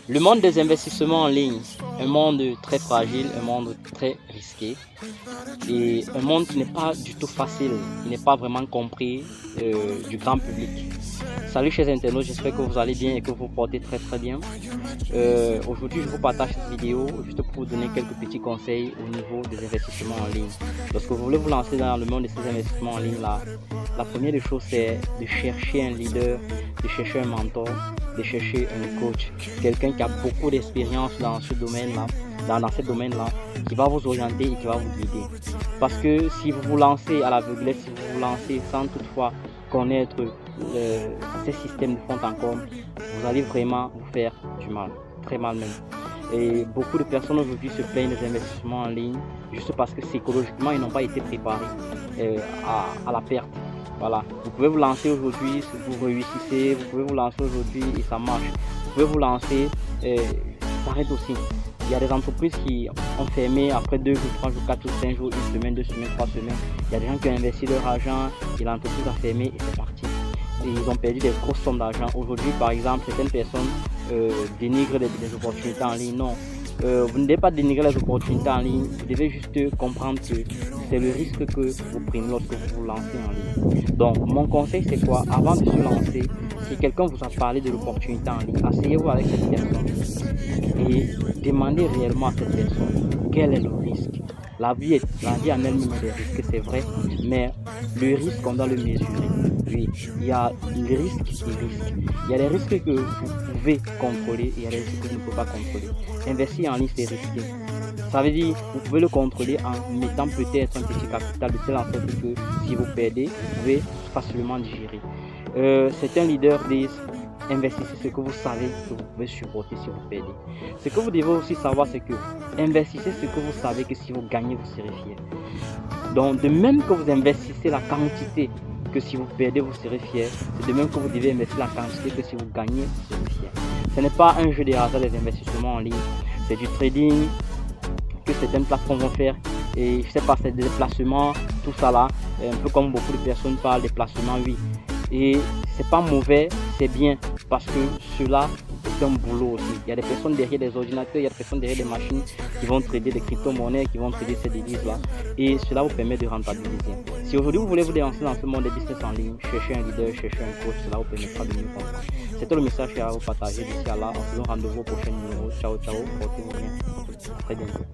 Le monde des investissements en ligne, un monde très fragile, un monde très risqué et un monde qui n'est pas du tout facile, qui n'est pas vraiment compris du grand public. Salut chers internautes, j'espère que vous allez bien et que vous portez très bien. Aujourd'hui, je vous partage cette vidéo juste pour vous donner quelques petits conseils au niveau des investissements en ligne. Lorsque vous voulez vous lancer dans le monde de ces investissements en ligne là, la première des choses c'est de chercher un leader, de chercher un mentor, de chercher un coach, quelqu'un qui a beaucoup d'expérience dans ce domaine-là, dans ce domaine-là, qui va vous orienter et qui va vous guider. Parce que si vous vous lancez à l'aveuglette, si vous vous lancez sans toutefois connaître ces systèmes de fond en comble, vous allez vraiment vous faire du mal, très mal même. Et beaucoup de personnes aujourd'hui se plaignent des investissements en ligne juste parce que psychologiquement ils n'ont pas été préparés à la perte. Voilà, vous pouvez vous lancer aujourd'hui, vous réussissez, vous pouvez vous lancer aujourd'hui et ça marche. Vous pouvez vous lancer, ça arrête aussi. Il y a des entreprises qui ont fermé après 2 jours, 3 jours, 4 jours, 5 jours, 1 semaine, 2 semaines, 3 semaines. Il y a des gens qui ont investi leur argent et l'entreprise a fermé et c'est parti. Et ils ont perdu des grosses sommes d'argent. Aujourd'hui, par exemple, certaines personnes dénigrent les opportunités en ligne. Non, vous ne devez pas dénigrer les opportunités en ligne. Vous devez juste comprendre que c'est le risque que vous prenez lorsque vous vous lancez en ligne. Donc, mon conseil, c'est quoi? Avant de se lancer, si quelqu'un vous a parlé de l'opportunité en ligne, asseyez-vous avec cette personne et demandez réellement à cette personne quel est le risque. La vie en elle-même a des risques, c'est vrai, mais le risque, on doit le mesurer. Oui, il y a les risques et risques. Il y a des risques que vous pouvez contrôler et il y a des risques que vous ne pouvez pas contrôler. Investir en ligne, c'est risqué. Ça veut dire vous pouvez le contrôler en mettant peut-être un petit capital de telle sorte que si vous perdez, vous pouvez facilement digérer. Certains leaders disent investissez ce que vous savez que vous pouvez supporter si vous perdez. Ce que vous devez aussi savoir, c'est que investissez ce que vous savez que si vous gagnez, vous serez fier. Donc, de même que vous investissez la quantité que si vous perdez, vous serez fier, c'est de même que vous devez investir la quantité que si vous gagnez, vous serez fier. Ce n'est pas un jeu de hasard des investissements en ligne, c'est du trading que certaines plateformes vont faire. Et je sais pas, c'est des placements, tout ça là, un peu comme beaucoup de personnes parlent des placements, oui. Et c'est pas mauvais, c'est bien parce que cela est un boulot aussi. Il y a des personnes derrière des ordinateurs, il y a des personnes derrière des machines qui vont trader des crypto-monnaies, qui vont trader ces devises là. Et cela vous permet de rentabiliser. Si aujourd'hui vous voulez vous lancer dans ce monde des business en ligne, cherchez un leader, cherchez un coach, cela vous permettra de mieux comprendre. C'était le message que j'ai à vous partager. D'ici à là, on se donne rendez-vous au prochain numéro. Ciao, ciao, portez-vous bien. À très bientôt.